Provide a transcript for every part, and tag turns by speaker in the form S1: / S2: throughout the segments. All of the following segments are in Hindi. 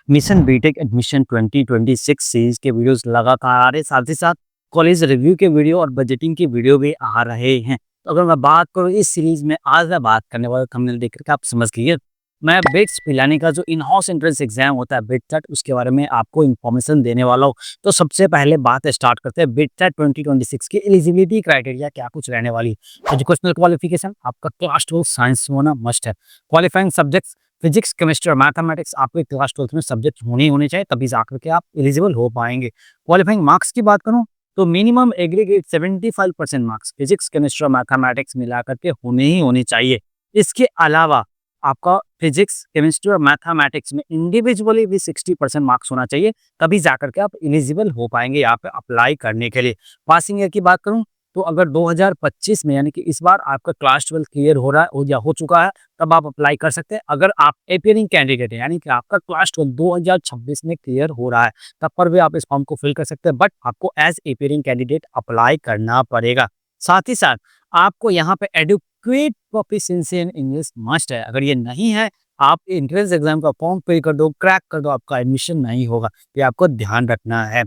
S1: मिशन बीटेक एडमिशन 2026 सीरीज के वीडियोस लगातार आ रहे, साथ ही साथ कॉलेज रिव्यू के वीडियो और बजटिंग के वीडियो भी आ रहे हैं। तो अगर मैं बात करूँ इस सीरीज में, आज मैं बात करने वाला, थंबनेल देख करके आप समझ लीजिए, मैं बिट्स पिलानी का जो इन हाउस एंट्रेंस एग्जाम होता है बिट सेट, उसके बारे में आपको इन्फॉर्मेशन देने वाला हूँ। तो सबसे पहले बात स्टार्ट करते हैं बिट सेट 2026 की एलिजिबिलिटी क्राइटेरिया क्या कुछ रहने वाली। एजुकेशनल क्वालिफिकेशन, आपका क्लास 12 साइंस होना मस्ट है। क्वालिफाइंग सब्जेक्ट्स फिजिक्स, केमिस्ट्री और मैथमेटिक्स आपके क्लास 12th में सब्जेक्ट होने ही होने चाहिए, तभी जाकर के आप एलिजिबल हो पाएंगे। क्वालिफाइंग मार्क्स की बात करूं तो minimum aggregate 75% marks physics, chemistry और मैथमेटिक्स मिला करके होने ही होने चाहिए। इसके अलावा आपका फिजिक्स, केमिस्ट्री और मैथमेटिक्स में इंडिविजुअली भी 60% मार्क्स होना चाहिए, तभी जाकर के आप एलिजिबल हो पाएंगे यहाँ पे अप्लाई करने के लिए। पासिंग ईयर की बात करूं तो अगर 2025 में, यानी कि इस बार आपका क्लास 12 क्लियर हो रहा है या हो चुका है, तब आप अप्लाई कर सकते हैं। अगर आप अपीयरिंग कैंडिडेट है, यानी कि आपका क्लास 12 2026 में क्लियर हो रहा है, तब पर भी आप इस फॉर्म को फिल कर सकते हैं, बट आपको एज अपीयरिंग कैंडिडेट अप्लाई करना पड़ेगा। साथ ही साथ आपको यहाँ पे adequate proficiency in English must है। अगर ये नहीं है, आप एंट्रेंस एग्जाम का फॉर्म फिल कर दो, क्रैक कर दो, आपका एडमिशन नहीं होगा। ये आपको ध्यान रखना है।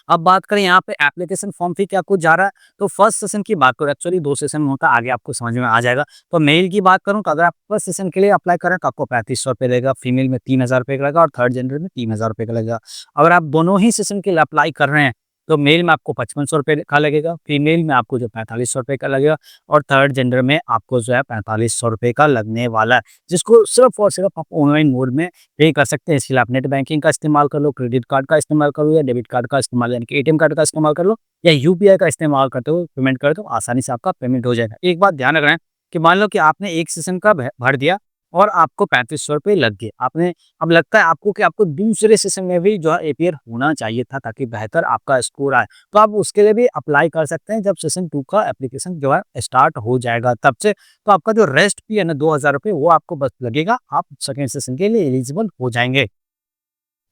S1: अब बात करें यहाँ पे एप्लीकेशन फॉर्म फी क्या कुछ जा रहा है, तो फर्स्ट सेशन की बात करूँ, एक्चुअली 2 सेशन में होता है, आगे आपको समझ में आ जाएगा। तो मेल की बात करूँ तो अगर आप फर्स्ट सेशन के लिए अप्लाई करें तो आपको 3500 रुपये लगेगा, फीमेल में 3000 रुपये का लगेगा और थर्ड जेंडर में 3000 रुपये का लगेगा। अगर आप दोनों ही सेशन के लिए अप्लाई कर रहे हैं तो मेल में आपको 5500 रुपये का लगेगा, फीमेल में आपको जो 4500 रुपये का लगेगा और थर्ड जेंडर में आपको जो है 4500 रुपये का लगने वाला है, जिसको सिर्फ और सिर्फ आप ऑनलाइन मोड में पे कर सकते हैं। इसके लिए आप नेट बैंकिंग का इस्तेमाल कर लो, क्रेडिट कार्ड का इस्तेमाल कर लो या डेबिट कार्ड का इस्तेमाल, यानी कि एटीएम कार्ड का इस्तेमाल कर लो या यूपीआई का इस्तेमाल करते हो पेमेंट कर दो, आसानी से आपका पेमेंट हो जाएगा। एक बात ध्यान रखना है कि मान लो कि आपने एक सेशन का भर दिया और आपको 3500 रुपये लग गए, आपने, अब लगता है आपको कि आपको दूसरे सेशन में भी जो है अपीयर होना चाहिए था ताकि बेहतर आपका स्कोर आए, तो आप उसके लिए भी अप्लाई कर सकते हैं जब सेशन 2 का एप्लीकेशन जो है स्टार्ट हो जाएगा तब से। तो आपका जो रेस्ट फी है ना 2000 रुपये, वो आपको बस लगेगा, आप सेकेंड सेशन के लिए एलिजिबल हो जाएंगे।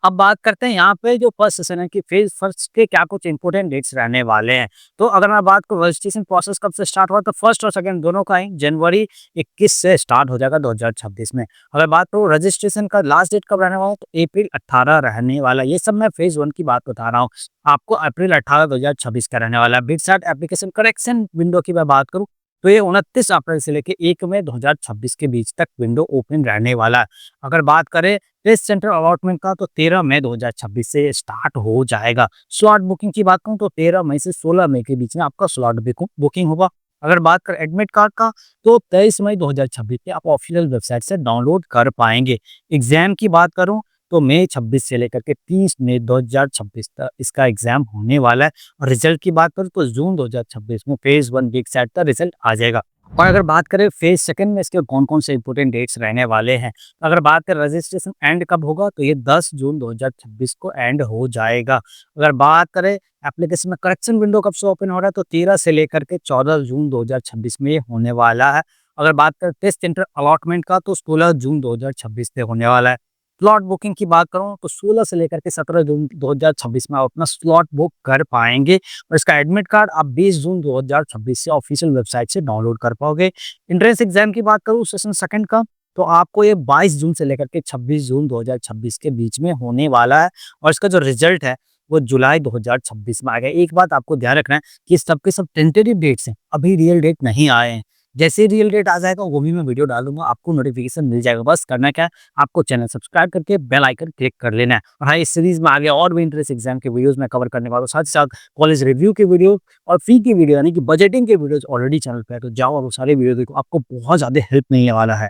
S1: अब बात करते हैं यहाँ पे जो फर्स्ट सेशन है कि फेज फर्स्ट के क्या कुछ इंपॉर्टेंट डेट्स रहने वाले हैं। तो अगर मैं बात करूँ रजिस्ट्रेशन प्रोसेस कब से स्टार्ट हुआ, तो फर्स्ट और सेकंड दोनों का ही जनवरी 21 से स्टार्ट हो जाएगा 2026 में। अगर बात करूँ रजिस्ट्रेशन का लास्ट डेट कब रहने वाला है, तो अप्रैल 18 रहने वाला है। ये सब मैं फेज 1 की बात बता रहा हूँ, आपको अप्रैल 18 2026 का रहने वाला है। बिटसैट एप्लीकेशन करेक्शन विंडो की मैं बात करूँ तो ये 29 अप्रैल से लेकर 1 मई 2026 के बीच तक विंडो ओपन रहने वाला है। अगर बात करें टेस्ट सेंटर अलॉटमेंट का, तो 13 मई 2026 से स्टार्ट हो जाएगा। स्लॉट बुकिंग की बात करूं तो 13 मई से 16 मई के बीच में आपका स्लॉट बुकिंग होगा। अगर बात करें एडमिट कार्ड का, तो 23 मई 2026 से आप ऑफिशियल वेबसाइट से डाउनलोड कर पाएंगे। एग्जाम की बात करूं तो मई 26 से लेकर के 30 मई 2026 तक इसका एग्जाम होने वाला है। और रिजल्ट की बात करूं तो जून 2026 में फेज 1 बिग सेट का रिजल्ट आ जाएगा। और अगर बात करें फेज सेकंड में इसके कौन-कौन से इंपॉर्टेंट डेट्स रहने वाले हैं, तो अगर बात करें रजिस्ट्रेशन एंड कब होगा, तो ये 10 जून 2026 को एंड हो जाएगा। अगर बात करें एप्लीकेशन में करेक्शन विंडो कब से ओपन हो रहा है, तो 13 से लेकर के 14 जून 2026 में ये होने वाला है। अगर बात करें टेस्ट सेंटर अलॉटमेंट का, तो 16 जून 2026 से होने वाला है। स्लॉट बुकिंग की बात करूँ तो 16 से लेकर के 17 जून 2026 में आप अपना स्लॉट बुक कर पाएंगे और इसका एडमिट कार्ड आप 20 जून 2026 से ऑफिशियल वेबसाइट से डाउनलोड कर पाओगे। एंट्रेंस एग्जाम की बात करूँ सेशन सेकंड का, तो आपको ये 22 जून से लेकर के 26 जून 2026 के बीच में होने वाला है और इसका जो रिजल्ट है वो जुलाई 2026 में आएगा। एक बात आपको ध्यान रखना है कि सबके सब टेंटेटिव डेट्स हैं, अभी रियल डेट नहीं आए हैं। जैसे ही रियल डेट आ जाएगा वो भी मैं वीडियो डाल दूंगा, आपको नोटिफिकेशन मिल जाएगा। बस करना क्या है, आपको चैनल सब्सक्राइब करके बेल आइकन क्लिक कर लेना है। और हाँ, इस सीरीज में आगे और भी इंट्रेंस एग्जाम के वीडियोस मैं कवर करने वाला हूँ, साथ ही साथ कॉलेज रिव्यू के वीडियो और फी की वीडियो, यानी कि बजटिंग के वीडियोस ऑलरेडी चैनल पे है, तो जाओ और वो सारे वीडियो देखो, आपको बहुत ज्यादा हेल्प मिलने वाला है।